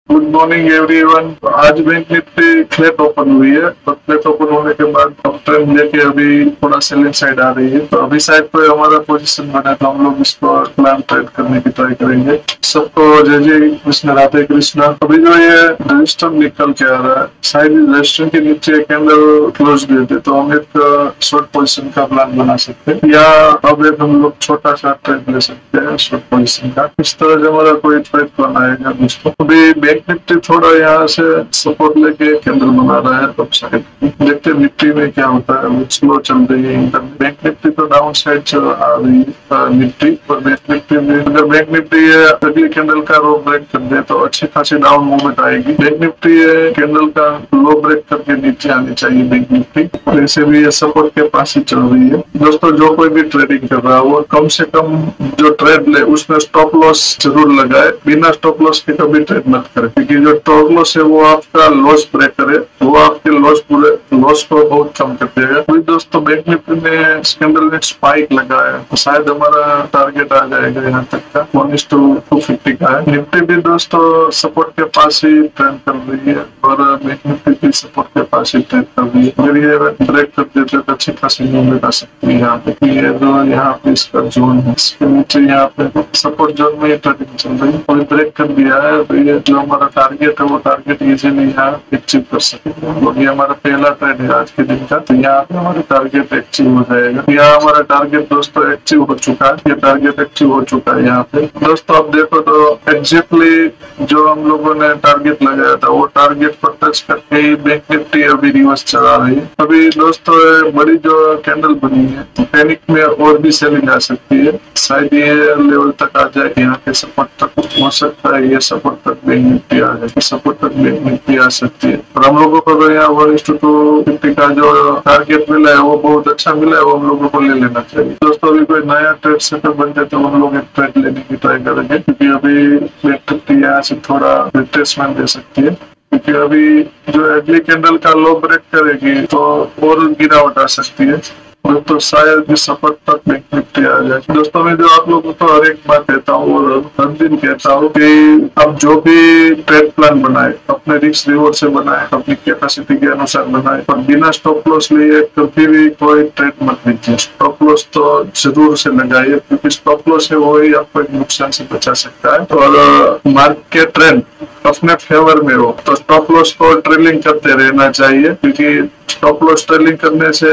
Good morning everyone. आज bank Nifty flat open हुई है और फ्लैट ओपन होने के बाद अब ट्रेंड लेके अभी थोड़ा सेलिंग साइड आ रही है, तो अभी साइड पे हमारा पोजीशन बना तो हम लोग इसको प्लान ट्रेड करने की ट्राई करेंगे। सबको जय जय कृष्ण, राधे कृष्णा। अभी जो ये रजिस्टर निकल के आ रहा है, शायद रजिस्टर के नीचे कैंडल क्लोज भी होते तो हम एक शॉर्ट पोजीशन का प्लान बना सकते हैं, या अब एक हम लोग छोटा सा ट्रेड ले सकते हैं शॉर्ट पोजीशन का। इस तरह से हमारा कोई ट्रेड प्लान आएगा दोस्तों। अभी बैंक निफ्टी थोड़ा यहाँ से सपोर्ट लेके कैंडल बना रहा है, तो शायद देखते हैं निफ्टी में क्या होता है। वो स्लो चल रही है, बैंक निफ्टी तो डाउन साइड चल आ रही है निफ्टी, और बैंक निफ्टी में अगर बैंक निफ्टी अगली कैंडल का लो ब्रेक कर दे तो अच्छी खासी डाउन मूवमेंट आएगी। बैंक निफ्टी कैंडल का लो ब्रेक करके नीचे आनी चाहिए बैंक निफ्टी, वैसे भी ये सपोर्ट के पास ही चल रही है। दोस्तों जो कोई भी ट्रेडिंग कर रहा है वो कम से कम जो ट्रेड ले उसमें स्टॉप लॉस जरूर लगाए, बिना स्टॉप लॉस के कभी ट्रेड मत करे, क्योंकि जो स्टॉप लॉस है वो आपका लॉस ब्रेक करे, वो आपके लॉस को बहुत कम कर देगा। तो दोस्तों बैंक निफ्टी में कैंडल ने स्पाइक लगा है, तो शायद हमारा टारगेट आ जाएगा यहाँ तक का 1:250 का है। निफ्टी भी दोस्तों सपोर्ट के पास ही ट्रेंड कर रही है, और बैंक निफ्टी भी सपोर्ट के पास ही ट्रेंड कर रही है। अगर ये ब्रेक कर देते तो अच्छी खासी मूवमेंट आ सकती है। यहाँ पे ये जो यहाँ पे इसका जोन है, इसके नीचे यहाँ पे सपोर्ट जोन में ट्रेडिंग चल रही है, और ब्रेक कर दिया है, तो ये जो हमारा टारगेट है वो टारगेट इजीली यहाँ अचीव कर सकेंगे। और ये हमारा पहला ट्रेड है आज के दिन का, तो यहाँ पे हमारा टारगेट अचीव हो जाएगा। यहाँ हमारा टारगेट दोस्तों अचीव हो चुका है, ये टारगेट अचीव हो चुका है यहाँ पे। दोस्तों आप देखो तो एग्जैक्टली जो हम लोगों ने टारगेट लगाया था वो टारगेट पर टच करके ही बैंक निफ्टी अभी रिवर्स चला रही है। अभी दोस्तों बड़ी जो कैंडल बनी है, पैनिक में और भी सेलिंग आ सकती है, शायद ये लेवल तक आ जाए, यहाँ के सपोर्ट तक हो सकता है, ये सपोर्ट तक बैंक निफ्टी आ जाए, सपोर्ट तक बैंक निफ्टी आ सकती है। और हम लोगों को तो यहाँ 1:250 का जो टारगेट मिला है वो बहुत अच्छा मिला है, वो हम लोगों को ले लेना चाहिए। दोस्तों अभी कोई नया ट्रेड सेटअप बन जाए तो हम लोग एक ट्रेड लेने की ट्राई करेंगे, क्योंकि अभी बैंक निफ्टी यहाँ से थोड़ा रिट्रेसमेंट दे सकती है, क्योंकि अभी जो अगली कैंडल का लो ब्रेक करेगी तो और गिरावट आ सकती है, तो शायद सपोर्ट तक बैंक निफ्टी आ जाए। दोस्तों मैं जो आप लोगों को हर एक बात कहता हूँ और हर दिन कहता हूँ कि आप जो भी ट्रेड प्लान बनाए अपने रिस्क रिवॉर्ड से बनाए, अपनी कैपेसिटी के अनुसार बनाए, और बिना स्टॉप लॉस लिए कभी भी कोई ट्रेड मत लीजिए। स्टॉप लॉस तो जरूर से लगाइए, क्योंकि स्टॉप लॉस है वो ही आपको एक नुकसान से बचा सकता है। और मार्केट ट्रेंड अपने फेवर में हो तो स्टॉप लॉस को ट्रेलिंग करते रहना चाहिए, क्योंकि स्टॉप लॉस ट्रेलिंग करने से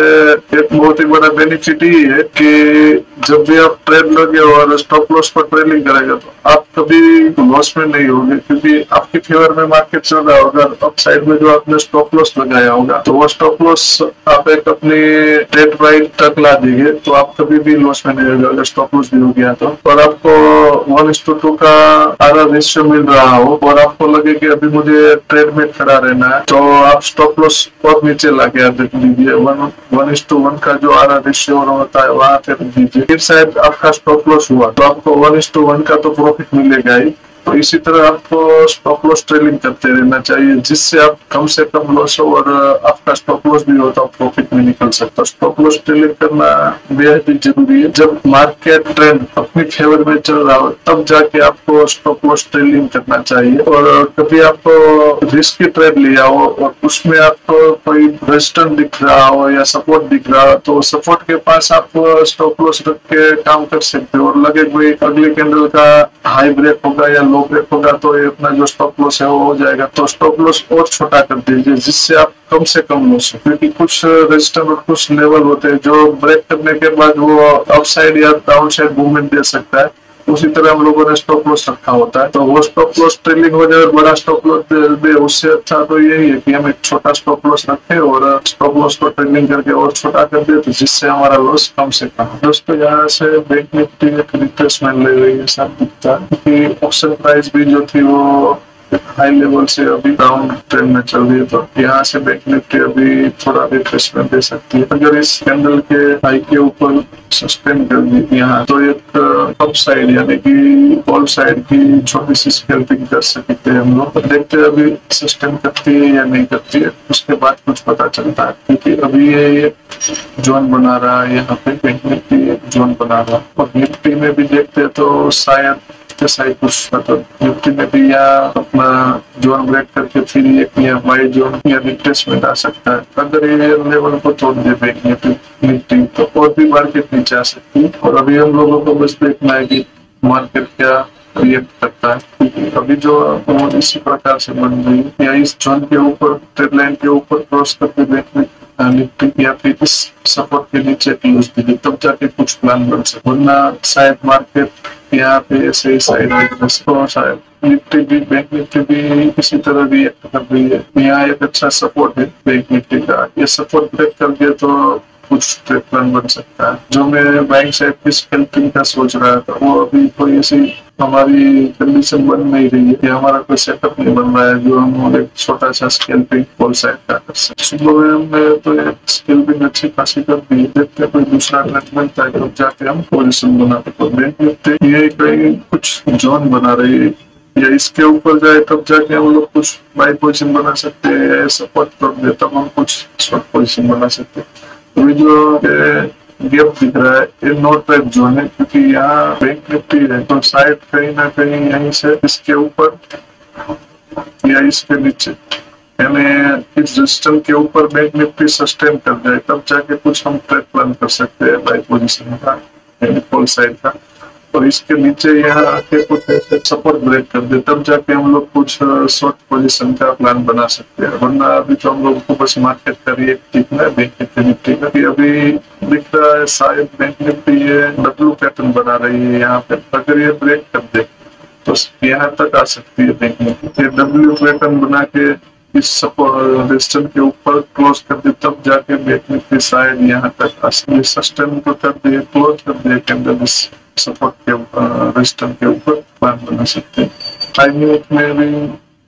एक बहुत ही बड़ा बेनिफिट ही है कि जब भी आप ट्रेड लोगे और स्टॉप लॉस पर ट्रेलिंग करेगा तो आप कभी लॉस में नहीं होगे, क्योंकि आपके फेवर में मार्केट चल रहा होगा। अप साइड में जो आपने स्टॉप लॉस लगाया होगा तो वो स्टॉप लॉस आप एक अपनी ट्रेड प्राइस तक ला देंगे, तो आप कभी भी लॉस में नहीं होगा अगर स्टॉप लॉस भी हो गया तो। और आपको 1:2 का आधा रेशियो मिल रहा हो और आपको लगे कि अभी मुझे ट्रेड में खड़ा रहना है, तो आप स्टॉप लॉस बहुत नीचे लाके आप देख लीजिए। 1:1 का जो आधा रेशियो होता है वहां पे रख दीजिए, फिर शायद आपका स्टॉप लॉस हुआ तो आपको 1:1 का तो प्रॉफिट मिलेगा ही। तो इसी तरह आपको स्टॉप लॉस ट्रेलिंग करते रहना चाहिए, जिससे आप कम से कम लॉस हो और आपका स्टॉप लॉस भी हो तो प्रॉफिट में निकल सकता है। स्टॉप लॉस ट्रेलिंग करना बेहद ही जरूरी है। जब मार्केट ट्रेंड अपनी फेवर में चल रहा हो तब जाके आपको स्टॉप लॉस ट्रेलिंग करना चाहिए। और कभी आपको रिस्की ट्रेड लिया हो और उसमें आपको कोई रेजिस्टेंस दिख रहा हो या सपोर्ट दिख रहा हो, तो सपोर्ट के पास आप स्टॉप लॉस रख के काम कर सकते हो। और लगे कोई अगली कैंडल का हाई ब्रेक होगा या लो ब्रेक होगा तो ये अपना जो स्टॉप लॉस है वो हो जाएगा, तो स्टॉप लॉस और छोटा कर दीजिए, जिससे आप कम से कम लॉस हो। क्योंकि कुछ रेजिस्टेंस और कुछ लेवल होते हैं जो ब्रेक करने के बाद वो अप साइड या डाउन साइड मूवमेंट दे सकता है, उसी तरह हम लोगों ने स्टॉप लॉस रखा होता है। तो वो स्टॉप लॉस ट्रेलिंग हो जाए, बड़ा स्टॉप लॉस दे, उससे अच्छा तो यही है कि हम एक छोटा स्टॉप लॉस रखें और स्टॉप लॉस को ट्रेलिंग करके और छोटा कर दे, तो जिससे हमारा लॉस कम से कम। दोस्तों यहाँ से बैंक निफ्टी एक रिट्रेसमेंट ले रही है, सब दिखता है, क्योंकि ऑप्शन प्राइस भी जो थी वो हाई लेवल से अभी डाउन ट्रेंड में चल रही है, तो यहाँ से बैंक निफ्टी अभी थोड़ा रिट्रेसमेंट दे सकती है। अगर इस कैंडल के हाई के ऊपर सस्टेन कर दी यहाँ तो एक अप साइड यानी कि ऑल साइड की छोटी सी स्कैल्पिंग कर सकते हैं हम लोग। देखते हैं अभी सस्टेन करती है या नहीं करती है, उसके बाद कुछ पता चलता है। क्योंकि अभी ये जोन बना रहा है, यहाँ पे बैंक निफ्टी जोन बना रहा है, और निफ्टी में भी देखते हैं तो शायद ऐसा ही कुछ, मतलब निफ्टी में भी यहाँ अपना जोन ब्रेक करके फिर एक या बाई जोन या रिट्रेसमेंट आ सकता है। अगर ये लेवल को तोड़ दे बैंक निफ्टी तो और भी मार्केट नीचे आ सकती है। और अभी हम लोगों को बस देखना है कि मार्केट क्या रिएक्ट करता है, क्योंकि अभी जो इसी प्रकार से बन रही है या इस जोन के ऊपर ट्रेड लाइन के ऊपर क्रॉस करके बैंक निफ्टी या फिर इस सपोर्ट के नीचे क्लोज दिखे तब जाके कुछ प्लान बन सकते, वरना शायद मार्केट यहाँ पे ऐसे ही साइड तो शायद निफ्टी भी बैंक निफ्टी भी किसी तरह रिएक्ट कर रही है। यहाँ एक अच्छा सपोर्ट है बैंक निफ्टी का, ये सपोर्ट ब्रेक कर दिया तो कुछ ट्रेड प्लान बन सकता है। जो मैं बाइंग साइड की स्कैल्पिंग का सोच रहा था वो अभी कोई ऐसी हमारी कंडीशन बन नहीं रही है, हमारा कोई सेटअप नहीं बन रहा है जो हम एक छोटा सा स्कैल्पिंग फुल साइड का कर सकते। सुबह में हमने तो एक स्कैल्पिंग अच्छी खासी कर दी, देखते कोई दूसरा ट्रेड बनता है तो जाके हम पोजिशन बनाते। तो बैंक निफ्टी ये कहीं कुछ जोन बना रही है या इसके ऊपर जाए तब जाके हम लोग कुछ बाई पोजिशन बना सकते हैं, या सपोर्ट कर दे तब हम कुछ शॉर्ट पोजिशन बना सकते हैं। अभी जो गैप दिख रहा है ये नो टाइप जोन है, क्योंकि यहाँ बैंक निफ्टी है तो शायद कहीं ना कहीं यहीं से इसके ऊपर या इसके नीचे यानी इस रेजिस्टेंस के ऊपर बैंक निफ्टी सस्टेन कर जाए तब जाके कुछ हम ट्रेड प्लान कर सकते हैं बाई पोजिशन का यानी फुल साइड का। और इसके नीचे यहाँ आके कुछ ऐसे सपोर्ट ब्रेक कर दे तब जाके हम लोग कुछ शॉर्ट पोजीशन का प्लान बना सकते हैं, वरना अभी तो हम लोग को बस मार्केट का रिएक्ट दिखना है बैंक निफ्टी का। अभी दिख रहा है शायद बैंक निफ्टी ये डब्ल्यू पैटर्न बना रही है यहाँ पे, अगर ये ब्रेक कर दे तो यहाँ तक आ सकती है बैंक निफ्टी। डब्ल्यू पैटर्न बना के इस रेजिस्टेंस के ऊपर क्लोज कर दे तब जाके बैंक निफ्टी शायद यहाँ तक आ सकती है। सस्टेन को कर दे क्लोज कर दे कैंडल इस सपोर्ट के रेजिस्टेंस के ऊपर प्लान बना सकते हैं। 5 मिनट में भी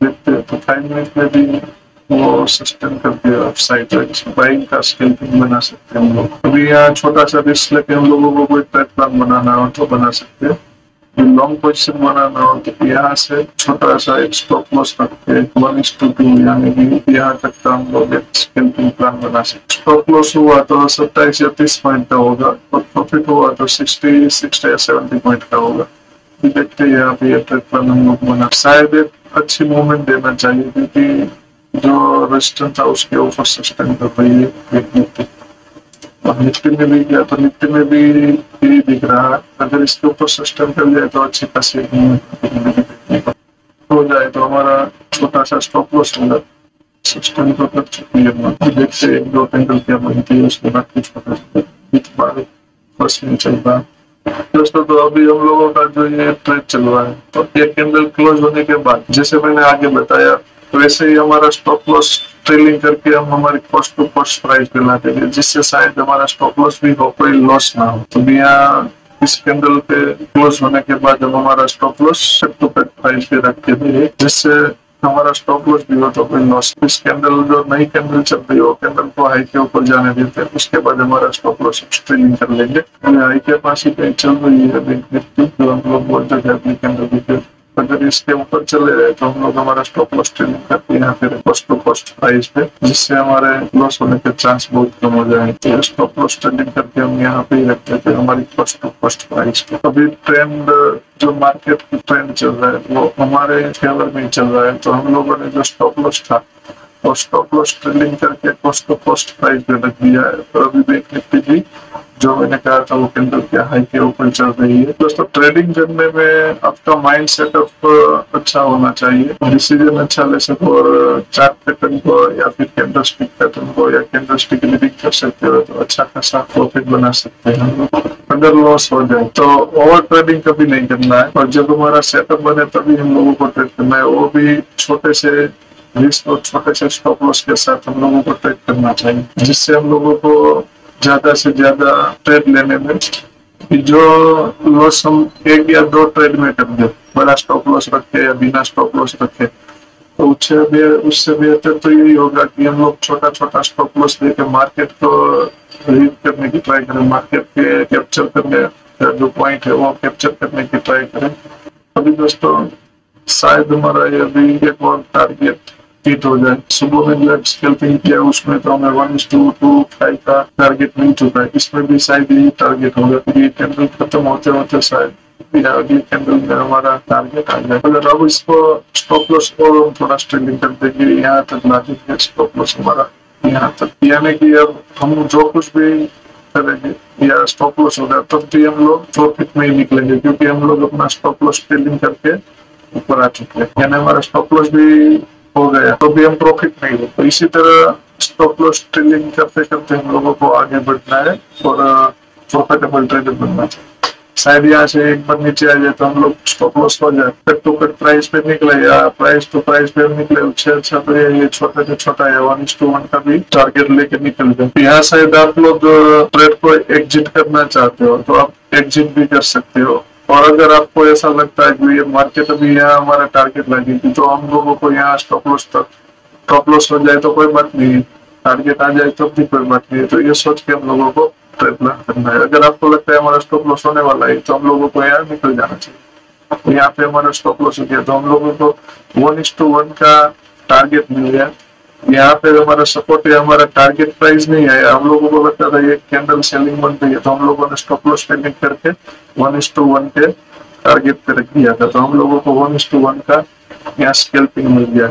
देखते हैं तो 5 मिनट में भी वो सस्टेन करके अपसाइड बाइंग का स्कैल्पिंग बना सकते हैं हम लोग। अभी यहाँ छोटा सा रिस्क लेके हम लोगों को कोई ट्रेड प्लान बनाना हो तो बना सकते हैं, लॉन्ग पोजीशन बनाना हो तो यहाँ से छोटा सा एक स्टॉप लॉस रख के 1:2 यानी कि यहाँ तक का हम लोग एक स्कैल्पिंग प्लान बना सकते। स्टॉप लॉस हुआ तो 27 या 30 पॉइंट का होगा और प्रॉफिट हुआ तो 60 या 70 पॉइंट का होगा। देखते हैं यहाँ पे ट्रेड प्लान हम लोग बना, शायद एक अच्छी मूवमेंट देना चाहिए क्योंकि जो रेजिस्टेंस था उसके ऊपर सस्टेन कर रही है निफ्टी। निफ्टी में भी गया तो निफ्टी में भी यही दिख रहा है, अगर इसके ऊपर सस्टेन कर जाए तो अच्छी खासी हो जाए तो हमारा छोटा सा स्टॉप लॉस होगा। सस्टेन तो कर चुकी है, देखते एक दो कैंडल क्या बनती है उसके बाद कुछ पता फर्स्ट में चल रहा है। दोस्तों तो अभी हम लोगों का जो ये ट्रेड चल रहा है तो एक कैंडल क्लोज होने के बाद जैसे मैंने आगे बताया तो वैसे ही हमारा स्टॉप लॉस ट्रेलिंग करके हम हमारी कॉस्ट टू कॉस्ट प्राइस पे लाते हैं, जिससे शायद हमारा स्टॉप लॉस भी हो, कोई लॉस ना हो। तो यहाँ इस कैंडल पे क्लोज होने के बाद हम हमारा स्टॉप लॉस टू प्राइस पे रख के जिससे हमारा स्टॉप लॉस भी हो तो कोई लॉस। इस कैंडल जो नई कैंडल चल रही हो कैंडल को हाई के ऊपर जाने देते हैं, उसके बाद हमारा स्टॉप लॉस ट्रेलिंग कर लेंगे। हाई के पास ही कहीं चल रही है बैंक निफ्टी जो हम लोग बोलते हैं अपनी कैंडल, अगर इसके ऊपर चले गए तो हम लोग हमारा स्टॉप लॉस ट्रेडिंग करते हैं फिर कॉस्ट टू कॉस्ट प्राइस पे, जिससे हमारे लॉस होने के चांस बहुत कम हो जाएंगे। स्टॉप लॉस ट्रेडिंग करके हम यहाँ पे ही रखते थे हमारी कॉस्ट टू कॉस्ट प्राइस पे। अभी ट्रेंड जो मार्केट की ट्रेंड चल रहा है वो हमारे फेवर में चल रहा है, तो हम लोगों ने जो स्टॉप लॉस था और स्टॉप लॉस ट्रेडिंग करके कॉस्ट टू कॉस्ट प्राइस पे रख दिया है। और अभी बैंक निफ्टी भी जो मैंने कहा था वो कैंडल के हाई के ऊपर चल रही है। दोस्तों ट्रेडिंग करने में आपका माइंड सेटअप अच्छा होना चाहिए, डिसीजन अच्छा ले सको और चार्ट पैटर्न को या फिर कैंडल स्टिक पैटर्न को या कैंडल स्टिक रीडिंग कर सकते हो तो अच्छा खासा प्रॉफिट बना सकते हैं। अगर लॉस हो जाए तो ओवर ट्रेडिंग कभी नहीं करना है, और जब हमारा सेटअप बने तभी हम लोगों को ट्रेड करना है, वो भी छोटे से रिस्क और छोटे से स्टॉप लॉस के साथ हम लोगों को ट्रेड करना चाहिए, जिससे हम लोगों को ज्यादा से ज्यादा ट्रेड लेने में जो लॉस हम 1 या 2 ट्रेड में कर दे, बड़ा स्टॉप लॉस रखे या बिना स्टॉप लॉस रखे, तो उससे बेहतर तो यही होगा कि हम लोग छोटा छोटा स्टॉप लॉस लेके मार्केट को रीड करने की ट्राई करें, मार्केट के कैप्चर करने का जो पॉइंट है वो कैप्चर करने की ट्राई करें। अभी दोस्तों शायद हमारा ये अभी एक और टारगेट हिट हो जाए। सुबह में जो स्कैल्पिंग किया उसमें तो हमें 1:25 का टारगेट मिल चुका है, इसमें भी शायद यही टारगेट होगा। ये कैंडल खत्म होते होते शायद या अगली कैंडल में हमारा टारगेट आ जाए। अगर अब इसको स्टॉप लॉस और हम थोड़ा स्ट्रेलिंग कर देंगे, यहाँ तक ला देंगे स्टॉप लॉस हमारा यहाँ तक, यानी कि अब हम जो कुछ भी करेंगे या स्टॉप लॉस होगा तब भी हम लोग प्रॉफिट में ही निकलेंगे, क्योंकि हम लोग अपना स्टॉप लॉस ट्रेलिंग करके ऊपर आ चुके हैं, यानी हमारा स्टॉप लॉस भी हो गया तो भी हम प्रॉफिट नहीं हो। तो इसी तरह स्टॉप लॉस ट्रेलिंग करते करते हम लोगों को आगे बढ़ना है और प्रॉफिटेबल ट्रेडर बनना चाहिए। शायद यहाँ से एक बार नीचे आ जाए तो हम लोग स्टॉप लॉस हो जाए, कट टू कट प्राइस पे निकले या प्राइस टू प्राइस पे निकले, उससे अच्छा तो ये छोटा से छोटा है 1:1 का भी टारगेट लेके निकल जाए। यहाँ शायद आप लोग ट्रेड को एग्जिट करना चाहते हो तो आप एग्जिट भी कर सकते हो, और अगर आपको ऐसा लगता है कि ये मार्केट अभी यहाँ हमारा टारगेट लगेगी तो हम लोगों को यहाँ स्टॉप लॉस हो जाए तो कोई बात नहीं, टारगेट आ जाए तो भी कोई बात नहीं। तो ये सोच के हम लोगों को ट्रेड प्लान करना है। अगर आपको लगता है हमारा स्टॉप लॉस होने वाला है तो हम लोगों को यहाँ निकल जाना चाहिए। यहाँ पे हमारा स्टॉप लॉस हो गया तो हम लोगों को 1:1 का टारगेट मिल गया। यहाँ पे हमारा सपोर्ट है, हमारा टारगेट प्राइस नहीं है, हम लोगों को लगता था ये कैंडल सेलिंग बन रही है तो हम लोगों ने स्टॉप लॉस ट्रेडिंग करके 1:1 के टारगेट पे रख दिया था, तो हम लोगों को 1:1 का यहाँ स्कैल्पिंग मिल गया।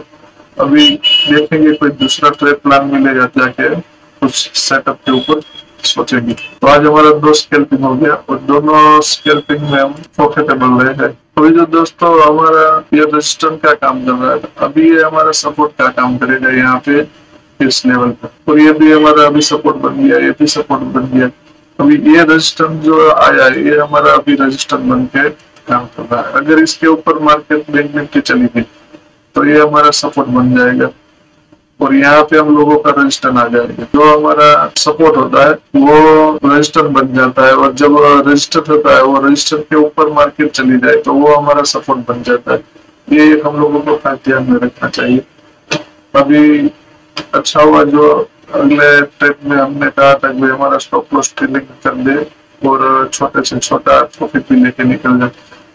अभी देखेंगे कोई दूसरा ट्रेड प्लान मिलेगा जाके कुछ सेटअप के ऊपर सोचेंगे। तो आज हमारा 2 स्कैल्पिंग हो गया और दोनों स्कैल्पिंग में हम प्रॉफिटेबल रहे हैं। अभी जो दोस्तों हमारा ये रेजिस्टेंस का काम कर रहा है, अभी ये हमारा सपोर्ट का काम करेगा यहाँ पे इस लेवल पे, और ये भी हमारा अभी सपोर्ट बन गया, ये भी सपोर्ट बन गया। अभी ये रेजिस्टेंस जो आया है ये हमारा अभी रेजिस्टेंस बन के काम कर रहा है। अगर इसके ऊपर मार्केट बैंक निफ्टी चली गई तो ये हमारा सपोर्ट बन जाएगा और यहाँ पे हम लोगों का रेजिस्टेंस आ जाएगा। जो हमारा सपोर्ट होता है वो रेजिस्टेंस बन जाता है, और जब रेजिस्टेंस होता है वो रेजिस्टेंस के ऊपर मार्केट चली जाए तो वो हमारा सपोर्ट बन जाता है। ये हम लोगों को खास ध्यान में रखना चाहिए। अभी अच्छा हुआ जो अगले ट्रेड में हमने कहा था कि हमारा स्टॉप लॉस ट्रेडिंग कर दे और छोटे से छोटा प्रॉफिट भी लेके निकल जाए।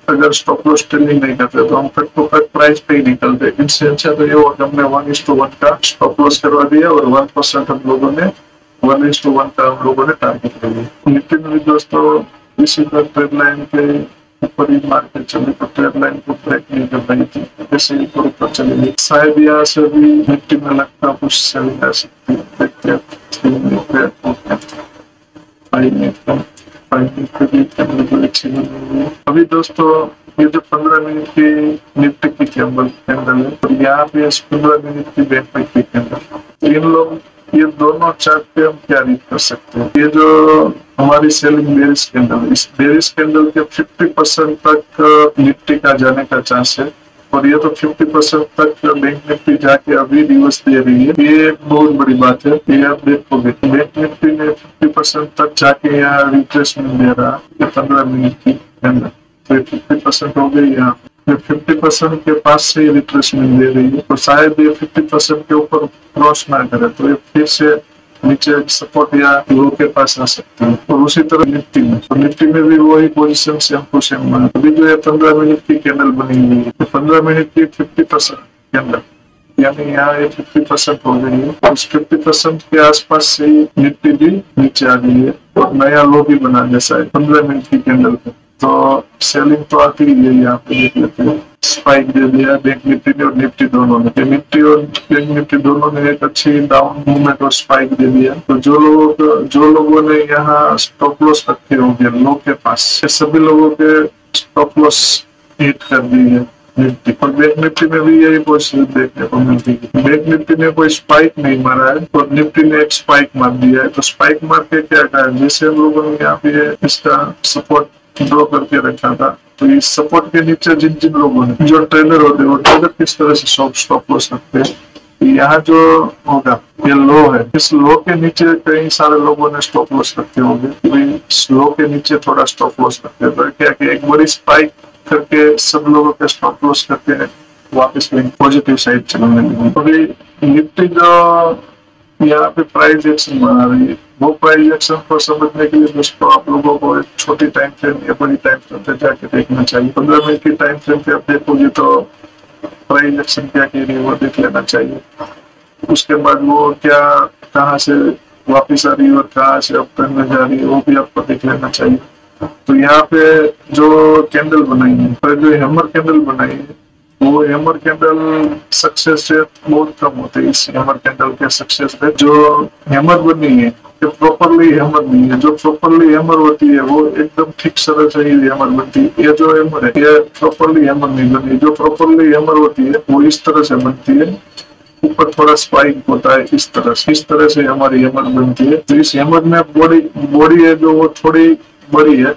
अगर स्टॉप लॉस ट्रेडिंग नहीं करते तो हम कट टू कट प्राइस पे ही निकलते। इनसे अच्छा तो ये हुआ कि हमने 1:1 का स्टॉप लॉस करवा दिया और 1% हम लोगों ने 1:1 का हम लोगों ने टारगेट ले लिया। लेकिन भी दोस्तों इसी पर ट्रेड लाइन के ऊपर ही मार्केट चली तो ट्रेड लाइन को ब्रेक नहीं कर रही थी, जैसे ऊपर ऊपर चलेगी। शायद यहाँ से भी निफ्टी में लगता कुछ सेलिंग आ सकती है, देखते हैं। अभी दोस्तों ये जो 15 मिनट की निफ्टी की कैंडल है और यहाँ पे 15 मिनट की बैंक निफ्टी कैंडल, इन लोग ये दोनों चार्ट पे हम क्या रीड कर सकते हैं। ये जो हमारी सेलिंग बेरिश कैंडल, इस बेरिश कैंडल के 50% तक निफ्टी का जाने का चांस है, और ये तो 50% तक बैंक निफ्टी जाके अभी रिवर्स दे रही है। ये एक बहुत बड़ी बात है। ये आप देखोगे बैंक निफ्टी ने 50% तक जाके यहाँ रिट्रेसमेंट दे रहा है 15 मिनट की कैंडल, तो 50% हो गई यहाँ 50% के पास से रिट्रेसमेंट दे रही है, तो शायद ये 50% के ऊपर क्रॉस ना करे तो ये फिर से नीचे सपोर्ट या लो के पास आ सकते हैं। और उसी तरह निफ्टी में, तो निफ्टी में भी वही पोजीशन सेम टू सेम बना। अभी जो है 15 मिनट की कैंडल बनी हुई है, तो 15 मिनट की 50% कैंडल, यानी यहाँ ये 50% हो गई है। उस 50% के आसपास से निफ्टी भी नीचे आ गई है और नया लो भी बना जैसा है 15 मिनट की कैंडल पे। तो सेलिंग तो आती ही है, यहाँ पे देख लेते हैं। स्पाइक दे दिया बैंक निफ्टी ने और निफ्टी दोनों ने, निफ्टी और बैंक निफ्टी दोनों ने एक अच्छी डाउन मूवमेंट और स्पाइक दे दिया। तो जो लोगों ने यहाँ स्टॉप लॉस रखे होंगे लो के पास, सभी लोगों के स्टॉप लॉस हिट कर दी है निफ्टी। और बैंक निफ्टी में भी यही पोजीशन देखने को मिलती है। बैंक निफ्टी ने कोई स्पाइक नहीं मारा है और निफ्टी ने एक स्पाइक मार दिया है। तो स्पाइक मार के क्या कहा, जैसे हम लोगों ने यहाँ पे इसका सपोर्ट ड्रॉ करके रखा था, तो इस सपोर्ट के नीचे जिन लोगों ने, जो ट्रेडर होते हैं वो ट्रेडर किस तरह से स्टॉप लॉस रखते हैं। यहाँ जो होगा ये लो है, इस लो के नीचे कई सारे लोगों ने स्टॉप लॉस रखते होंगे। इस लो के नीचे थोड़ा स्टॉप लॉस रखते हैं, तो क्या कि एक बड़ी स्पाइक करके सब लोगों के स्टॉप लॉस करके वापस पॉजिटिव साइड चलने लगी। अभी निफ्टी जो यहाँ पे प्राइस एक्शन बना रही है, वो प्राइस एक्शन को समझने के लिए दोस्तों आप लोगों को एक छोटी टाइम फ्रेम या बड़ी टाइम फ्रेम पे जाके देखना चाहिए। 15 मिनट की टाइम फ्रेम पे आप देखोगे तो प्राइस एक्शन क्या कह रही है वो देख लेना चाहिए। उसके बाद वो क्या कहाँ से वापिस आ रही है और कहाँ से अप करने जा रही है वो भी आपको देख लेना चाहिए। तो यहाँ पे जो कैंडल बनाई है, पर जो हैमर कैंडल बनाई है, वो हैमर कैंडल सक्सेस रेट बहुत कम होते है। इस हैमर कैंडल के सक्सेस रेट, जो हैमर बनी है ये प्रॉपरली हैमर नहीं है। जो प्रॉपरली हैमर होती है वो एकदम ठीक तरह से ही हैमर बनती है। ये जो हैमर है ये प्रॉपरली हैमर नहीं बनी। जो प्रॉपरली हैमर होती है वो इस तरह से बनती है, ऊपर थोड़ा स्पाइक होता है, इस तरह से हमारी हैमर बनती है। तो इस हैमर में बॉडी है जो वो थोड़ी बड़ी है,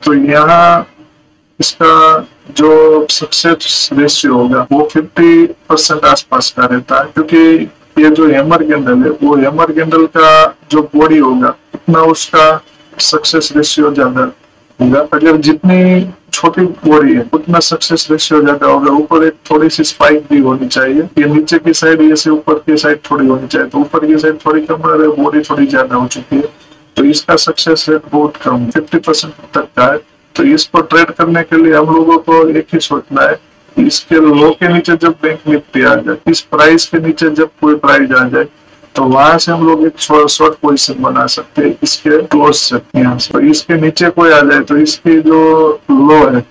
तो यहाँ इसका जो सक्सेस रेशियो होगा वो 50% आसपास का रहता है, क्योंकि ये जो हैमर कैंडल है वो हैमर कैंडल का जो बॉडी होगा उतना उसका सक्सेस रेशियो ज्यादा होगा। अगर जितनी छोटी बॉडी है उतना सक्सेस रेशियो ज्यादा होगा। ऊपर एक थोड़ी सी स्पाइक भी होनी चाहिए, ये नीचे की साइड ये से ऊपर की साइड थोड़ी होनी चाहिए। तो ऊपर की साइड थोड़ी कम है, बॉडी थोड़ी ज्यादा हो चुकी है, तो इसका सक्सेस रेट बहुत कम 50% तक का है। तो इसको ट्रेड करने के लिए हम लोगों को एक ही सोचना है, इसके लो के नीचे जब बैंक निफ्टी आ जाए, इस प्राइस के नीचे जब कोई प्राइस आ जाए, तो वहां से हम लोग एक शॉर्ट पोजीशन बना सकते हैं इसके क्लोज से। यहाँ से तो इसके नीचे कोई आ जाए तो इसकी जो लो है,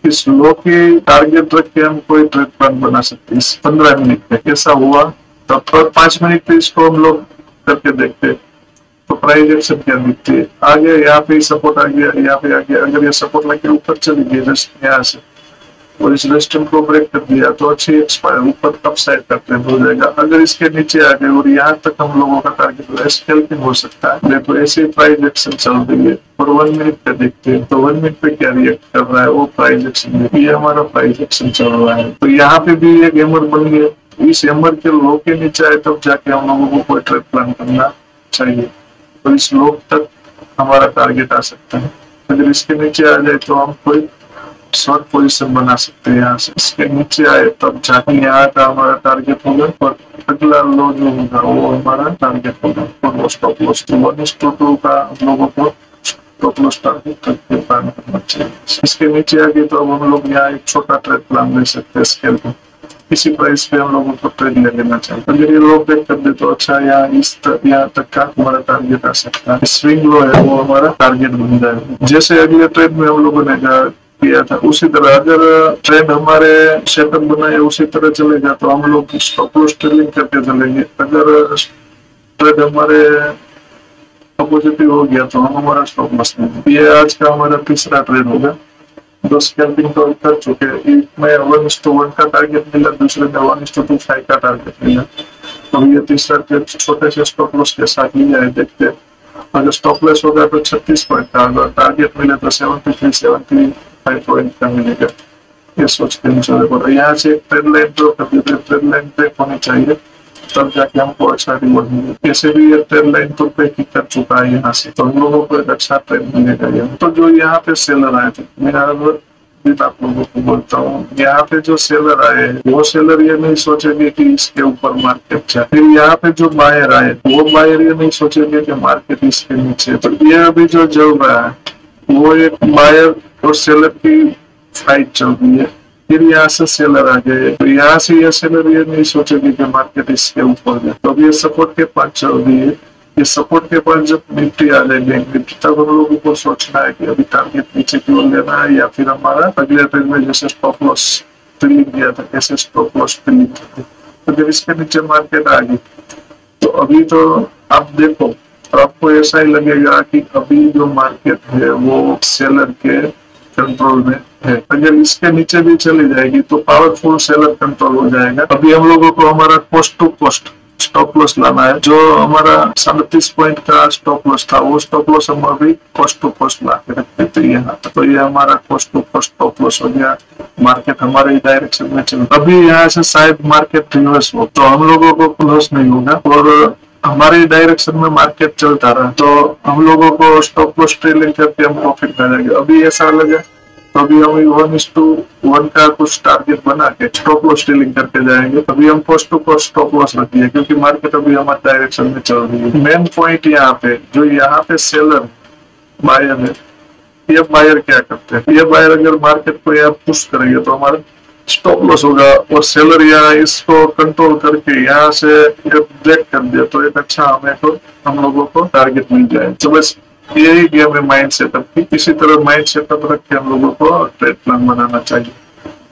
इस लो की टारगेट रख के हम कोई ट्रेड प्लान बना सकते हैं इस 15 मिनट पे। कैसा हुआ तो 5 मिनट पे इसको हम लोग करके देखते हैं तो प्राइस एक्शन क्या दिखती है। आगे यहाँ पे सपोर्ट आ गया, यहाँ पे आ गया। अगर ये सपोर्ट लगे ऊपर चली गई जस्ट यहाँ से और इस रेजिस्टेंस को ब्रेक कर दिया तो अच्छी एक्सपायर ऊपर कब साइड का ट्रेंड हो जाएगा। अगर इसके नीचे आ गए और यहाँ तक हम लोगों का टारगेट स्कैल्पिंग हो सकता है। देखो ऐसे प्राइस एक्शन चल रही है और 1 मिनट पे देखते हैं तो 1 मिनट पे क्या रिएक्ट कर रहा है वो प्राइस एक्शन। ये हमारा प्राइस एक्शन चल रहा है, तो यहाँ पे भी एक हैमर बन गया। इस हैमर के लो के नीचे आए तब जाके हम लोगों को कोई ट्रेड प्लान करना चाहिए, तो इस लो तक हमारा टारगेट आ सकता है। अगर इसके नीचे आ जाए तो हम कोई शॉर्ट पोजीशन बना सकते हैं। यहाँ से इसके नीचे आए तब जाके यहाँ का हमारा टारगेट होगा और अगला लो जो होगा वो हमारा टारगेट होगा। और स्टॉप लॉस 1:2 का हम लोगों को स्टॉप लॉस टारगेट करके प्लान करना चाहिए। इसके नीचे आ गए तो अब हम लोग यहाँ एक छोटा ट्रेड प्लान ले सकते हैं स्केल पे। इसी प्राइस पे हम लोगों को ट्रेड ले लेना चाहिए। अगर ये लो ब्रेक कर दे तो अच्छा यहाँ तक का हमारा टारगेट आ सकता है। स्विंग लो है वो हमारा टारगेट बन जाएगा। जैसे अगले ट्रेड में हम लोगों ने किया था उसी तरह अगर ट्रेंड हमारे सेटअप बनाए उसी तरह चलेगा तो हम लोग स्टॉप लॉस ट्रेडिंग करके चलेंगे। अगर ट्रेंड हमारे पॉजिटिव हो गया तो हम हमारा स्टॉप लॉस लेंगे। ये आज का हमारा तीसरा ट्रेड होगा। 2 स्कैल्पिंग तो कर चुके हैं। एक में 1:1 का टारगेट मिला, दूसरे में 1:25 का टारगेट मिला। तो ये तीसरा ट्रेड छोटे से स्टॉप लॉस के साथ लिया है। देखते हैं अगर स्टॉप लॉस होगा तो 36 पॉइंट का, अगर टारगेट मिले तो 73-75 पॉइंट का मिलेगा। ये सोच के चले पड़ा। यहाँ से एक ट्रेड लाइन ड्रॉ कर देते, ट्रेड लाइन ब्रेक होनी चाहिए तब जाके हमको अच्छा रिवॉर्ड मिलेगा। ऐसे भी ये ट्रेड लाइन तो ब्रेक ही कर चुका है यहाँ से, तो हम लोगों को एक अच्छा ट्रेड मिलेगा। यहाँ तो जो यहाँ पे सेलर आए थे, मैं आप लोगों को बोलता हूँ, यहाँ पे जो सेलर आए वो सेलर ये नहीं सोचेंगे कि इसके ऊपर मार्केट जाए। फिर यहाँ पे जो बायर आए वो बायर ये नहीं सोचेंगे कि मार्केट इसके नीचे। तो ये अभी जो चल रहा है वो एक बायर और सेलर की फाइट चल रही है। फिर यहाँ से सेलर आ गए तो यहाँ से ये सेलर ये नहीं सोचेंगे कि मार्केट इसके ऊपर है। तो अभी ये सपोर्ट के पास चल रही है। ये सपोर्ट के पास जब निफ्टी आ जाएगी निफ्टी तब हम लोगों को सोचना है कि अभी टारगेट नीचे की ओर लेना है या फिर हमारा अगले ट्रेड में जैसे स्टॉप लॉस फिलिंग किया था कैसे स्टॉप लॉस फिलिंग करते। तो जब इसके नीचे मार्केट आ गई तो अभी तो आप देखो तो आपको ऐसा ही लगेगा कि अभी जो मार्केट है वो सेलर के कंट्रोल में है। अगर इसके नीचे भी चली जाएगी तो पावरफुल सेलर कंट्रोल हो जाएगा। अभी हम लोगों को हमारा cost to cost stop loss लाना है। जो हमारा 37 पॉइंट का स्टॉप लॉस था वो स्टॉप लॉस हम अभी कॉस्ट टू कॉस्ट ला के रखते थे यहाँ। तो ये हमारा cost to cost stop loss हो गया। मार्केट हमारे डायरेक्शन में चल, अभी यहाँ से शायद मार्केट रिवर्स हो तो हम लोगों को लॉस नहीं होगा और हमारे डायरेक्शन में मार्केट चलता रहा तो हम लोगों को स्टॉप लॉस ट्रेलिंग करके हम प्रॉफिट में जाएंगे। अभी ऐसा लगे तो अभी हम 1:1 का कुछ टारगेट बना के स्टॉप लॉस ट्रेलिंग करके जाएंगे। अभी हम cost to cost stop loss रखी है क्योंकि मार्केट अभी हमारे डायरेक्शन में चल रही है। मेन पॉइंट यहाँ पे जो यहाँ पे सेलर बायर है, ये बायर क्या करते हैं, ये बायर अगर मार्केट को यहाँ पुश करेंगे तो हमारा स्टॉप लॉस होगा और सेलर यहाँ इसको कंट्रोल करके यहाँ से ब्रेक कर दिया तो एक अच्छा हमें तो हम लोगों को टारगेट मिल जाए। तो बस यही गेम है माइंड सेटअप की। इसी तरह माइंड सेटअप रख के हम लोगों को ट्रेड प्लान बनाना चाहिए।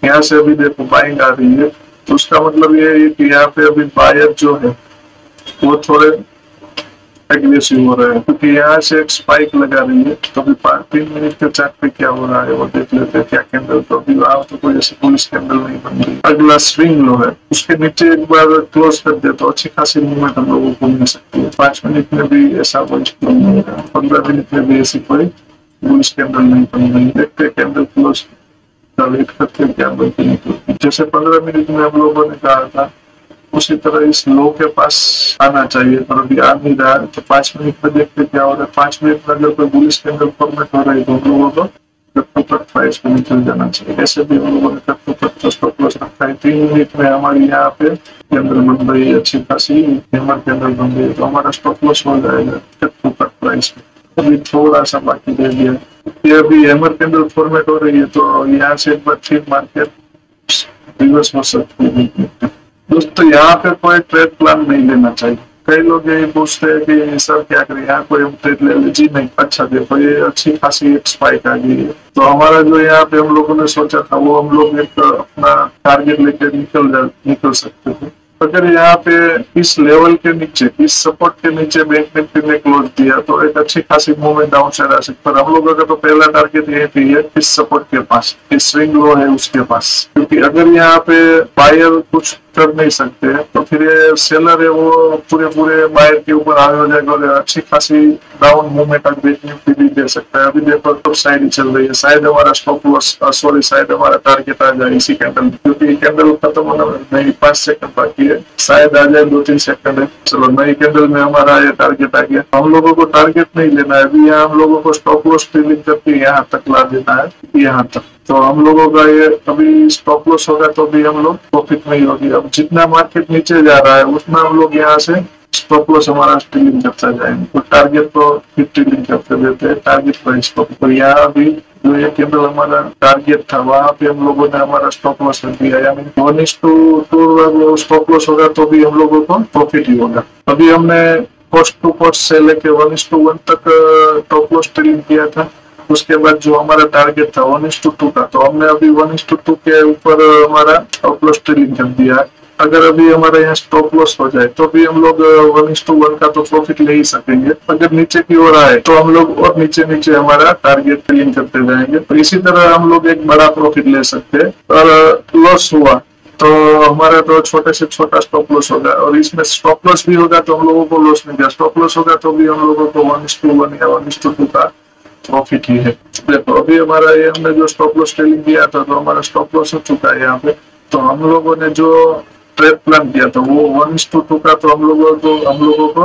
यहाँ से अभी देखो बाइंग आ रही है, तो उसका मतलब ये है कि यहाँ पे अभी बायर जो है वो थोड़े एग्रेसिव हो रहा है, क्योंकि यहाँ से एक स्पाइक लगा रही है। तो अभी 3 मिनट के चार्ट पे क्या हो रहा है वो देख लेते हैं। क्या कैंडल, तो अभी वहां तो कोई ऐसी पुलिस कैंडल नहीं बन रही। अगला स्विंग लो है, उसके नीचे एक बार क्लोज कर दे तो अच्छी खासी मूवमेंट हम लोगों को मिल सकती है। 5 मिनट में भी ऐसा कोई नहीं है, 15 मिनट में भी ऐसी कोई पुलिस कैंडल नहीं बन रही। देखते कैंडल क्लोज का वेट करते क्या बनती है। जैसे 15 मिनट में हम लोगों ने कहा था उसी तरह इस लो के पास आना चाहिए, पर अभी आ नहीं रहा है। तो 5 मिनट में देखते क्या हो रहा है। 5 मिनट में अगर कोई बुलिश कैंडल फॉर्मेट हो रहा है तो हम लोगों को कट टू कट प्राइस में निकल जाना चाहिए। ऐसे भी हम लोगों ने cut to cut stop loss रखा है। 3 मिनट में हमारी यहाँ पे कैंडल बन रही है, अच्छी खासी हैमर कैंडल बन रही है, तो हमारा स्टॉप लॉस हो जाएगा कट टू कट प्राइस में। अभी थोड़ा सा बाकी रह गया, ये अभी हैमर कैंडल फॉर्मेट हो रही है, तो यहाँ से एक बार फिर मार्केट रिवर्स हो सकती है। दोस्तों यहाँ पे कोई ट्रेड प्लान नहीं लेना चाहिए। कई लोग यही पूछते हैं कि सर क्या करें, यहाँ कोई हम ट्रेड ले ले। जी नहीं, अच्छा देखो ये अच्छी खासी एक स्पाइक आ गई है, तो हमारा जो यहाँ पे हम लोगों ने सोचा था वो हम लोग एक अपना टारगेट लेके निकल सकते थे। अगर यहाँ पे इस लेवल के नीचे, इस सपोर्ट के नीचे बैंक निफ्टी ने क्लोज दिया तो एक अच्छी खासी मूवमेंट डाउन साइड आ सकती है। पर हम लोगों का तो पहला टारगेट ये भी है इस सपोर्ट के पास, इस स्विंग लो है उसके पास, क्योंकि अगर यहाँ पे बायर कुछ कर नहीं सकते हैं तो फिर ये सेलर है वो पूरे बायर के ऊपर आगे हो जाएगा और अच्छी खासी डाउन मूवमेंट बैंक निफ्टी भी दे सकता है। अभी देखो तो साइड ही चल रही है, शायद हमारा स्टॉप लॉस शायद हमारा टारगेट आ जाए इसी कैंडल, क्योंकि कैंडल खत्म होना नहीं 5 सेकंड बाकी है, शायद आ जाए 2-3 सेकंड है। चलो नई कैंडल में हमारा ये टारगेट आ गया। हम लोगों को टारगेट नहीं लेना है अभी, यहाँ हम लोगों को स्टॉप लॉस ट्रेलिंग करके यहाँ तक ला देना है, यहाँ तक। तो हम लोगों का ये अभी स्टॉप लॉस होगा तो भी हम लोग प्रॉफिट नहीं होगी। अब जितना मार्केट नीचे जा रहा है उतना हम लोग यहाँ से स्टॉप लॉस हमारा स्टीलिंग करता जाएंगे, तो टारगेट तो फिर स्टीलिंग करते देते हैं टारगेट पर स्टॉप। तो यहाँ भी जो ये केवल हमारा टारगेट था वहां पे हम लोगों ने हमारा स्टॉप लॉस रख दिया, यानी 1:2 स्टॉप लॉस होगा तो भी हम लोगों को प्रॉफिट ही होगा। अभी हमने कॉस्ट टू कॉस्ट से लेके 1:1 तक स्टॉप लॉस ट्रेडिंग किया था। उसके बाद जो हमारा टारगेट था 1:2 का, तो हमने अभी 1:2 के ऊपर हमारा स्टॉप लॉस ट्रेडिंग कर दिया है। अगर अभी हमारा यहाँ स्टॉप लॉस हो जाए तो भी हम लोग 1:1 का तो प्रॉफिट ले ही सकेंगे। अगर नीचे की ओर आए तो हम लोग और नीचे हमारा टारगेट फिलिंग करते जाएंगे। तो इसी तरह हम लोग एक बड़ा प्रॉफिट ले सकते हैं। और लॉस हुआ तो हमारा तो छोटे से छोटा स्टॉप लॉस होगा, और इसमें स्टॉप लॉस भी होगा तो हम लोगों को लॉस नहीं गया, स्टॉप लॉस होगा तो भी हम लोगों को 1:1 या 1:2 का प्रॉफिट ही है। देखो अभी हमारा ये हमने जो स्टॉप लॉस ट्रेडिंग किया था तो हमारा स्टॉप लॉस हो चुका है यहाँ पे। तो हम लोगों ने जो ट्रेड प्लान किया था वो 1:2 का तो हम लोगों को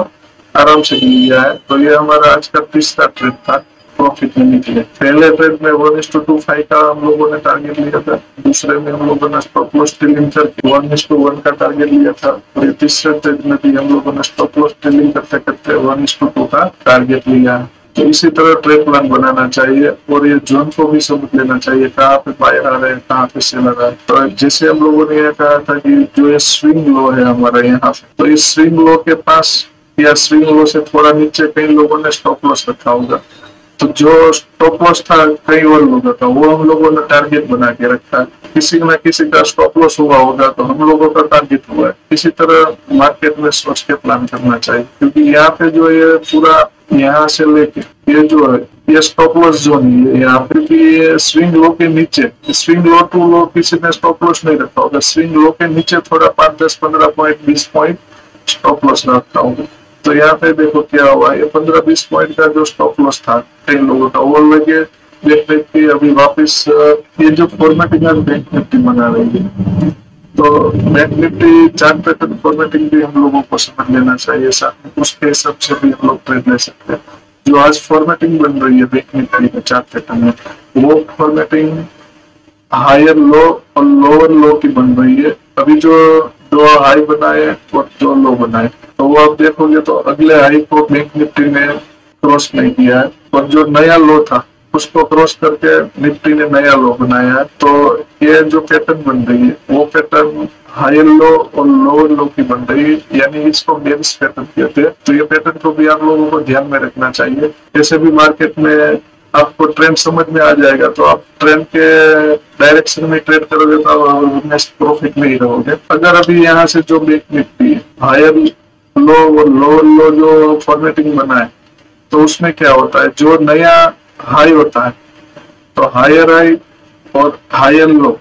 आराम से मिल गया है। तो ये हमारा आज का तीसरा ट्रेड था प्रॉफिट लेने के लिए। पहले ट्रेड में 1:25 का हम लोगों ने टारगेट लिया था, दूसरे में हम लोगों ने स्टॉप लॉस ट्रेडिंग करके 1:1 का टारगेट लिया था, और तीसरे ट्रेड में भी हम लोगों ने स्टॉप लॉस ट्रेडिंग करते करते 1:2 का टारगेट लिया। तो इसी तरह ट्रेड प्लान बनाना चाहिए और ये जोन को भी समझ लेना चाहिए कहाँ पे बायर आ रहे हैं कहाँ पे सेलर आ रहे हैं। तो जैसे हम लोगों ने यह कहा था कि जो ये स्विंग लो है हमारा यहाँ पे, तो इस स्विंग लो के पास या स्विंग लो से थोड़ा नीचे कई लोगों ने स्टॉप लॉस रखा होगा। तो जो स्टॉप लॉस था कई और लोगों का वो हम लोगों ने टारगेट बना के रखा है। किसी न किसी का स्टॉप लॉस हुआ होगा तो हम लोगों का टारगेट हुआ है। इसी तरह मार्केट में सोच के प्लान करना चाहिए, क्योंकि यहाँ पे जो ये पूरा यहाँ से लेके ये जो है ये स्टॉप लॉस जोन है। यहाँ पे भी स्विंग लो के नीचे, स्विंग लो टू लो किसी ने स्टॉप लॉस नहीं रखा होगा, स्विंग लो के नीचे थोड़ा 5, 10, 15 पॉइंट 20 पॉइंट स्टॉप लॉस रखा होगा। तो यहाँ पे देखो क्या हुआ, ये 15-20 पॉइंट का जो स्टॉप लॉस था कई लोगों का वो लगे देखते कि अभी वापस ये जो फॉर्मेटिंग बैंक निफ्टी बना रही है, तो bank Nifty chart pattern formatting भी हम लोगों को समझ लेना चाहिए, साथ उसके हिसाब से भी हम लोग ट्रेड ले सकते हैं। जो आज फॉर्मेटिंग बन रही है बैंक निफ्टी के चार्ट पैटर्न में, वो फॉर्मेटिंग हायर लो और लोअर लो की बन रही है। अभी जो दो हाई बनाए और 2 लो बनाए, तो वो आप देखोगे तो अगले हाई को बैंक निफ्टी ने क्रॉस नहीं किया है, और जो नया लो था उसको क्रॉस करके निफ्टी ने नया लो बनाया है। तो ये जो पैटर्न बन रही है वो पैटर्न हायर लो और लोअर लो की बन रही है, यानी इसको बेरिश पैटर्न कहते हैं। तो ये पैटर्न को भी आप लोगों को ध्यान में रखना चाहिए। ऐसे भी मार्केट में आपको ट्रेंड समझ में आ जाएगा तो आप ट्रेंड के डायरेक्शन में ट्रेड करोगे तो प्रॉफिट में ही रहोगे। अगर अभी यहाँ से जो बैंक निफ्टी हायर लो और लोअर लो जो फॉर्मेटिंग बना है तो उसमें क्या होता है, जो नया हाई होता है तो हायर हाई और हायर लो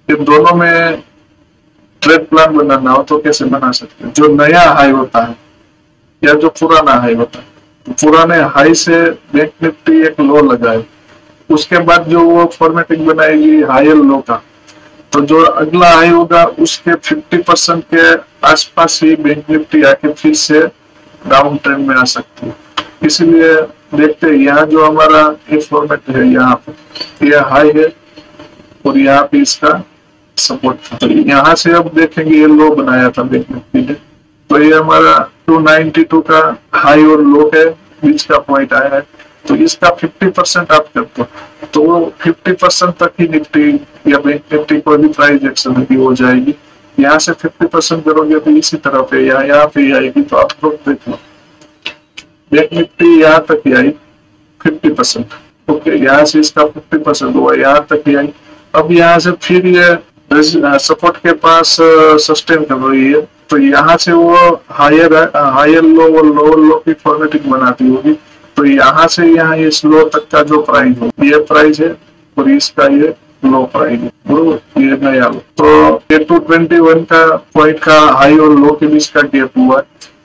इन दोनों में ट्रेड प्लान बनाना हो तो कैसे बना सकते हैं। जो नया हाई होता है या जो पुराना हाई होता है, तो पुराने हाई से बैंक निफ्टी एक लो लगाए, उसके बाद जो वो फॉर्मेटिंग बनाएगी हायर लो का, तो जो अगला हाई होगा उसके 50% के आसपास ही बैंक निफ्टी आके फिर से डाउन ट्रेंड में आ सकती है। इसीलिए देखते हैं यहाँ जो हमारा ये फॉर्मेट है, यहाँ पे ये हाई है और यहाँ पे इसका सपोर्ट था। तो यहाँ से अब देखेंगे ये लो बनाया था बैंक निफ्टी ने, तो ये हमारा 292 का हाई और लो के बीच का पॉइंट आया है। तो इसका 50% आप करते हो तो वो 50% तक ही निफ्टी या बैंक निफ्टी कोई भी प्राइस एक्शन की हो जाएगी। यहाँ से 50% करोगे तो इसी तरह पे यहाँ पे ही आएगी। तो आप लोग देख लो बैंक निफ्टी यहाँ तक ही आई 50%, ओके, यहाँ से इसका 50% हुआ, यहाँ तक ही आई। अब यहाँ से फिर ये सपोर्ट के पास सस्टेन कर रही है, तो यहाँ से वो हायर लो और लोअर लो की फॉर्मेटिंग बनाती होगी। तो यहाँ से यहाँ इस लो तक का जो प्राइस हो, ये प्राइस है और इसका ये लो प्राइस है, बरोबर, ये नया लो। तो ये 221 का पॉइंट का हाई और लो के बीच का गैप हुआ है।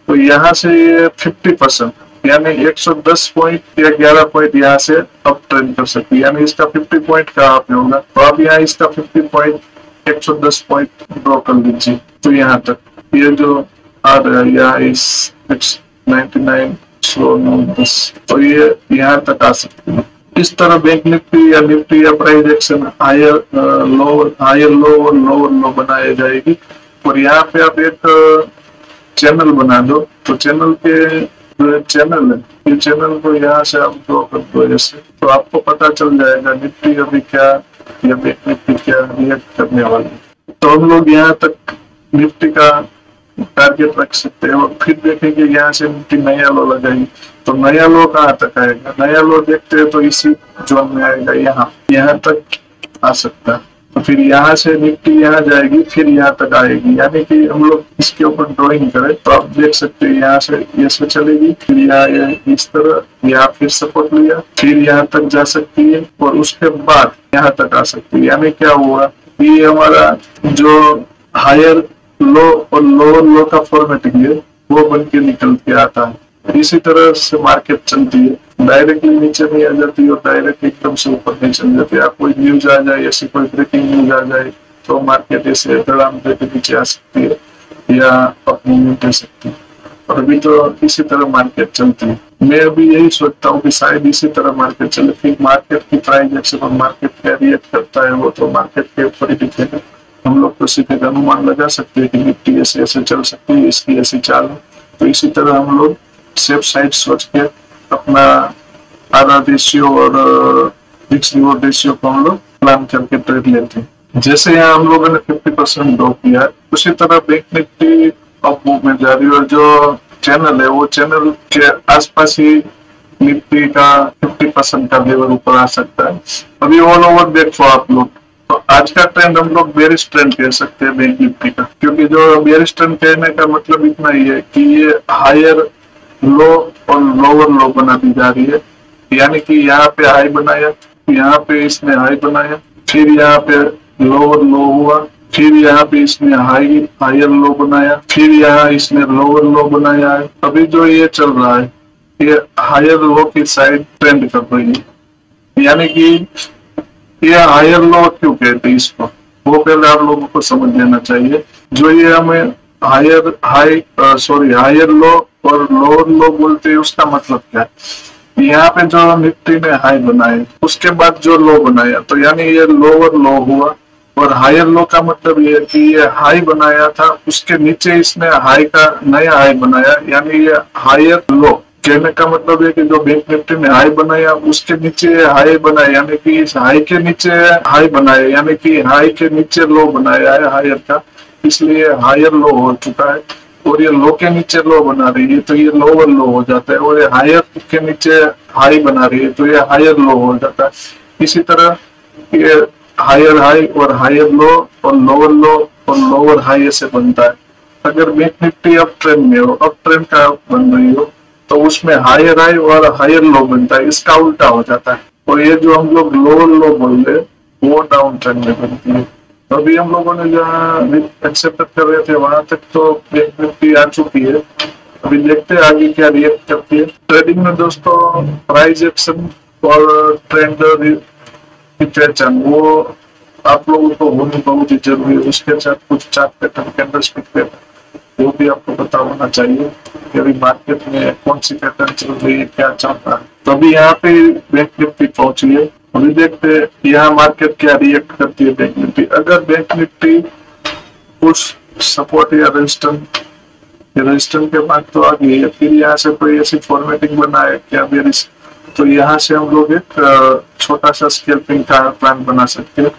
तो यहाँ से ये 50% यानी 110 पॉइंट या 11 पॉइंट यहाँ से अप ट्रेंड कर सकती है, यानी इसका 50 पॉइंट कहाँ पे होगा। तो अब यहाँ इसका 50 पॉइंट 110 पॉइंट ड्रॉ कर लीजिए। तो यहाँ तक ये जो आ रहा है यहाँ इस 99 तो ये यहाँ तक आ सकती है। इस तरह बैंक निफ्टी या निफ्टी या प्राइस एक्शन हायर लो और लोअर लो बनाई जाएगी। और यहाँ पे आप एक चैनल बना दो, तो चैनल के चैनल है, ये चैनल को यहाँ से आप ड्रॉ कर दो ऐसे, तो आपको पता चल जाएगा निफ्टी अभी क्या या बैंक निफ्टी क्या रिएक्ट करने वाली। तो हम लोग यहाँ तक निफ्टी का टारगेट रख सकते हैं और फिर देखेंगे यहाँ से निफ्टी नया लो लगाएगी तो नया लो कहाँ तक आएगा। नया लो देखते हैं तो इसी जोन में आएगा, यहाँ तक आ सकता है। तो फिर यहाँ से निफ्टी यहाँ जाएगी फिर यहाँ तक आएगी, यानी कि हम लोग इसके ऊपर ड्राइंग करें तो आप देख सकते हैं यहाँ से ऐसे चलेगी, फिर यहाँ इस तरह, यहाँ फिर सपोर्ट लिया, फिर यहाँ तक जा सकती है और उसके बाद यहाँ तक आ सकती है। यानी क्या हुआ, ये हमारा जो हायर लो और लोअर लो का फॉर्मेटिंग है वो बन के निकल के आता है। इसी तरह से मार्केट चलती है, डायरेक्टली नीचे नहीं आ जाती और डायरेक्ट एकदम से ऊपर नहीं चल जाती। आप कोई न्यूज आ जाए, ऐसी कोई ब्रेकिंग न्यूज आ जाए तो मार्केट ऐसे धड़ाम देके नीचे आ सकती है या अपनी मूवमेंट ले सकती है। और अभी तो इसी तरह मार्केट चलती है। मैं अभी यही सोचता हूँ कि शायद इसी तरह मार्केट चले, फिर मार्केट की प्राइस एक्शन और मार्केट क्या रिएक्ट करता है वो तो मार्केट के ऊपर ही डिपेंड है। हम लोग तो सीधे अनुमान लगा सकते हैं कि निफ्टी ऐसे ऐसे चल सकती है, इसकी ऐसी चाल है। तो इसी तरह हम लोग सेफ साइड सोच के अपना आर रेशियो और रिस्क रिवॉर्ड रेशियो को हम लोग प्लान करके ट्रेड लेते हैं। जैसे यहाँ हम लोगों ने 50% ड्रॉप किया है, उसी तरह बैंक निफ्टी अप मूव में जा रही है और जो चैनल है वो चैनल के आसपास ही निफ्टी का 50% का लेवल ऊपर आ सकता है। अभी ऑल ओवर देखो आप लोग, तो आज का ट्रेंड हम लोग बेरिश ट्रेंड कह सकते हैं बैंक निफ्टी का, क्योंकि जो बेरिश ट्रेंड कहने का मतलब इतना ही है कि ये हायर लो और लोअर लो बनाती जा रही है। यानी कि यहाँ पे हाई बनाया, यहाँ पे इसने हाई बनाया, फिर यहाँ पे लोअर लो हुआ, फिर यहाँ पे इसने हायर लो बनाया, फिर यहाँ इसने लोअर लो बनाया है। अभी जो ये चल रहा है ये हायर लो की साइड ट्रेंड कर रही है। यानी कि ये हायर लो क्यों कहते हैं इसको, वो पहले आप लोगों को समझ लेना चाहिए। जो ये हमें हायर लो और लोअर लो बोलते हैं उसका मतलब क्या है। यहाँ पे जो निफ्टी ने हाई बनाए उसके बाद जो लो बनाया, तो यानी ये लोअर लो हुआ। और हायर लो का मतलब ये कि ये हाई बनाया था, उसके नीचे इसने हाई का नया हाई बनाया, यानी ये हायर लो कहने का मतलब है कि जो बैंक निफ्टी ने हाई बनाया उसके नीचे हाई बनाया, यानी कि इस हाई के नीचे हाई बनाया, यानी कि हाई के नीचे लो बनाया है हायर का, इसलिए हायर लो हो चुका है। और ये लो के नीचे लो बना रही है तो ये लोअर लो हो जाता है, और ये हायर के नीचे हाई बना रही है तो ये हायर लो हो जाता है। इसी तरह ये हायर हाई और हायर लो और लोअर हाई ऐसे बनता है। अगर बैंक निफ्टी अप ट्रेंड में हो, अप ट्रेंड का बन रही हो, तो उसमें हायर हाई और हायर लो बनता है, इसका उल्टा हो जाता है। और ये जो हम लोग लोअर लो बोल रहे वो डाउन ट्रेंड में बनती है। तो अभी हम लोगों ने जहाँ एक्सेप्ट कर रहे थे वहां तक तो बैंक निफ्टी आ चुकी है। अभी देखते हैं आगे क्या रिएक्ट करती है। ट्रेडिंग में दोस्तों प्राइस एक्शन और ट्रेंड की पहचान वो आप लोगों को होनी बहुत ही जरूरी है। उसके साथ कुछ चार्ट पैटर्न, कैंडलस्टिक पैटर्न वो भी आपको पता होना चाहिए कि अभी मार्केट में कौन सी पैटर्न चल रही है, क्या चल रहा है। तो अभी यहाँ पे बैंक निफ्टी पहुंची है, अभी देखते हैं यहाँ मार्केट क्या रिएक्ट करती है बैंक निफ्टी। अगर बैंक निफ्टी कुछ सपोर्ट या रेजिस्टेंस के बाद तो आ गई है, फिर यहाँ से कोई ऐसी फॉर्मेटिंग बनाए क्या बेरिश, तो यहाँ से हम लोग एक छोटा सा स्कैल्पिंग का प्लान बना सकते हैं।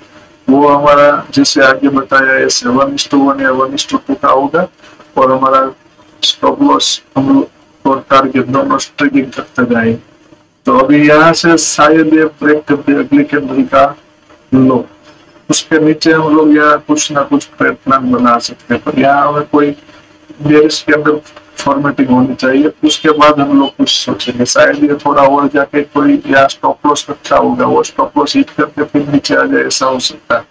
वो हमारा जैसे आगे बताया ऐसे 1:1 या 1:2 का होगा, और हमारा स्टॉप लॉस हम लोग और टारगेट दोनों ट्रेडिंग करते जाएंगे। तो अभी यहाँ से शायद ये ब्रेक कर दे अगली कैंडल का लो, उसके नीचे हम लोग यहाँ कुछ ना कुछ प्लान बना सकते हैं। पर यहाँ हमें कोई बेरिश कैंडल फॉर्मेटिंग होनी चाहिए, उसके बाद हम लोग कुछ सोचेंगे। शायद ये थोड़ा और जाके कोई या स्टॉप लॉस अच्छा होगा, वो स्टॉप लॉस हिट करके फिर नीचे आ जाए, ऐसा हो सकता है।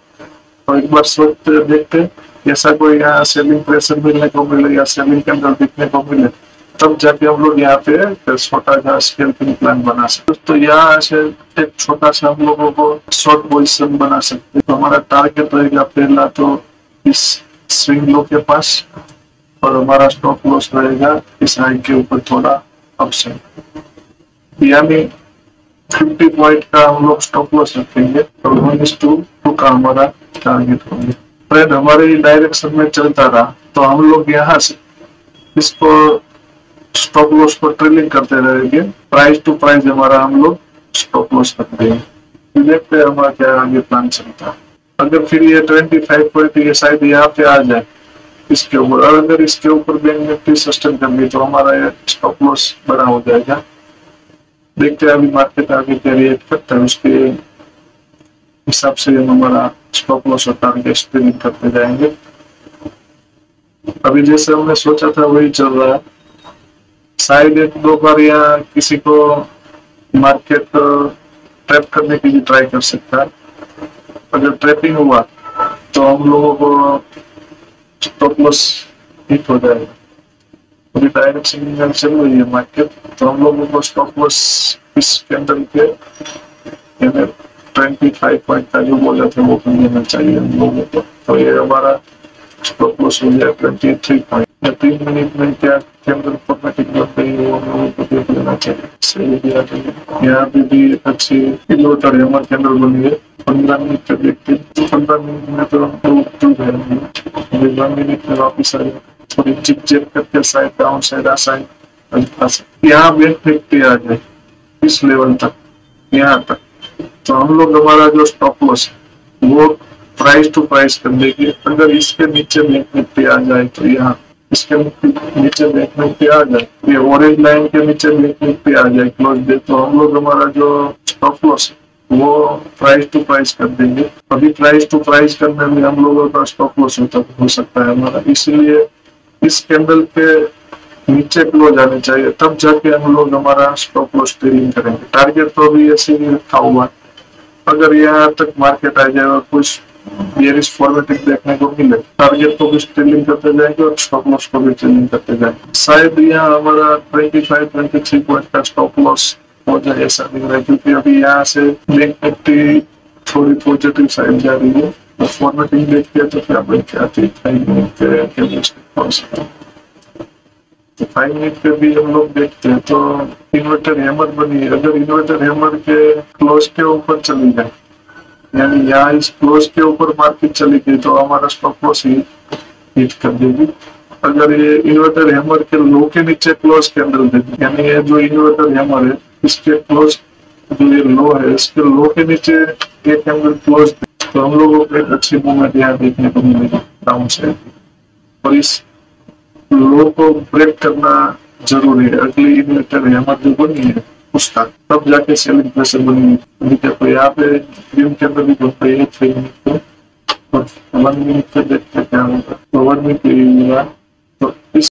तो एक बार सोच देखते हैं, ऐसा कोई यहाँ सेलिंग प्रेशर मिलने को मिले या सेलिंग कैंडल दिखने को मिले, तब जाके हम लोग यहाँ पे छोटा सा स्कैल्पिंग प्लान बना सकते। तो यहाँ से एक छोटा सा हम लोगों को शॉर्ट पोजिशन बना सकते। तो हमारा टारगेट रहेगा पहला तो इस स्विंग लो के पास, और हमारा स्टॉप लॉस रहेगा इस हाई के ऊपर थोड़ा अपसाइड, यानी 50 पॉइंट का हम लोग स्टॉप लॉस रखेंगे और 1:2 का हमारा टारगेट होंगे। ट्रेंड हमारे डायरेक्शन में चलता रहा तो हम लोग यहाँ से इसको स्टॉप लॉस को ट्रेलिंग करते रहेंगे, प्राइस टू प्राइस हमारा हम लोग स्टॉप लॉस कर देंगे। देखते हैं हमारा क्या आगे प्लान चलता है। अगर फिर ये 25 पॉइंट ये शायद यहाँ पे आ जाए इसके ऊपर, और अगर इसके ऊपर बैंक निफ्टी सस्टेन कर ली तो हमारा स्टॉप लॉस बड़ा हो जाएगा। देखते हैं अभी मार्केट आगे क्या रिएक्ट करता है, उसके हिसाब से हम हमारा स्टॉप लॉस और टारगेट ट्रेडिंग करते जाएंगे। अभी जैसे हमने सोचा था वही चल रहा है। शायद एक दो बार यहाँ किसी को मार्केट ट्रैप करने की भी ट्राई कर सकता है। अगर ट्रैपिंग हुआ तो हम लोगों को स्टॉप लॉस हिट हो जाएगा। अभी डायरेक्शन में चल रही है मार्केट, तो हम लोगों को स्टॉप लॉस इस कैंडल के 25 पॉइंट का जो बोला था वो कर लेना चाहिए हम लोगों को। तो ये हमारा स्टॉप लॉस हो जाए 23 पॉइंट। 3 मिनट में क्या कैंडल फॉर्मेटिंग लग गई है वो हम लोगों को देख लेना चाहिए। सही भी आ गई, यहाँ पे भी अच्छी किलोमीटर हैमर कैंडल बनी है। 15 मिनट पे देखते हैं, 15 मिनट में तो हम लोग 1 मिनट में वापिस आए, थोड़ी चिप चेक करके साइड डाउन साइड आ साइड यहाँ बैंक निफ्टी आ जाए इस लेवल तक, यहाँ तक, तो हम लोग हमारा जो स्टॉप लॉस है वो प्राइस टू प्राइस कर देंगे। अगर इसके नीचे बैंक निफ्टी आ जाए तो यहाँ इसके नीचे बैंक निफ्टी आ जाए, ये ऑरेंज लाइन के नीचे बैंक निफ्टी आ जाए क्लोज दे, तो हम लोग हमारा जो स्टॉप लॉस है वो प्राइस टू प्राइस कर देंगे। अभी प्राइस टू प्राइस करने में हम लोगों का स्टॉप लॉस हो सकता है हमारा, इसलिए इस कैंडल के नीचे क्लोज आने चाहिए, तब जाके हम लोग हमारा स्टॉप लॉस ट्रेडिंग करेंगे। टारगेट तो अभी ऐसे ही रखा हुआ, अगर यहाँ तक मार्केट आ जाए और कुछ बेरिश फॉर्मेटिंग देखने को मिले, टारगेट को भी ट्रेडिंग करते जाएंगे और स्टॉप लॉस को भी ट्रेडिंग करते जाएंगे। शायद यहाँ हमारा 25-23 पॉइंट का स्टॉप लॉस हो जाए ऐसा दिख रहा है, क्योंकि अभी यहाँ से बैंक निफ्टी थोड़ी पॉजिटिव साइड जा रही है। तो फॉर्मेटिंग देखते हैं तो क्या बनके आती है 5 मिनट के, तो 5 मिनट पे भी हम लोग देखते हैं तो इन्वर्टर हैमर बनी है। अगर इन्वर्टर हैमर के क्लोज के ऊपर चली जाए, यानी यहाँ इस क्लोज के ऊपर मार्केट चली गई तो हमारा स्टॉप लॉस हिट कर देगी। अगर ये इन्वर्टर हैमर के लो के नीचे क्लोज कैंडल देते, यानी ये जो इन्वर्टर हैमर है इसके क्लोज जो ये लो है इसके लो के नीचे ये कैंडल क्लोज, तो हम लोगों को एक अच्छी मूवमेंट यहाँ देखने को मिलेगी डाउन साइड। और इस लो को ब्रेक करना जरूरी है, अगली इन्वर्टर हैमर जो बनी है उसका, तब जाके सेलिंग प्रेशर बनेगी। तो यहाँ पे ग्रीन कैंडल भी बनता है 3 मिनट को, और 1 मिनट पे देखते क्या होगा। तो 1 मिनट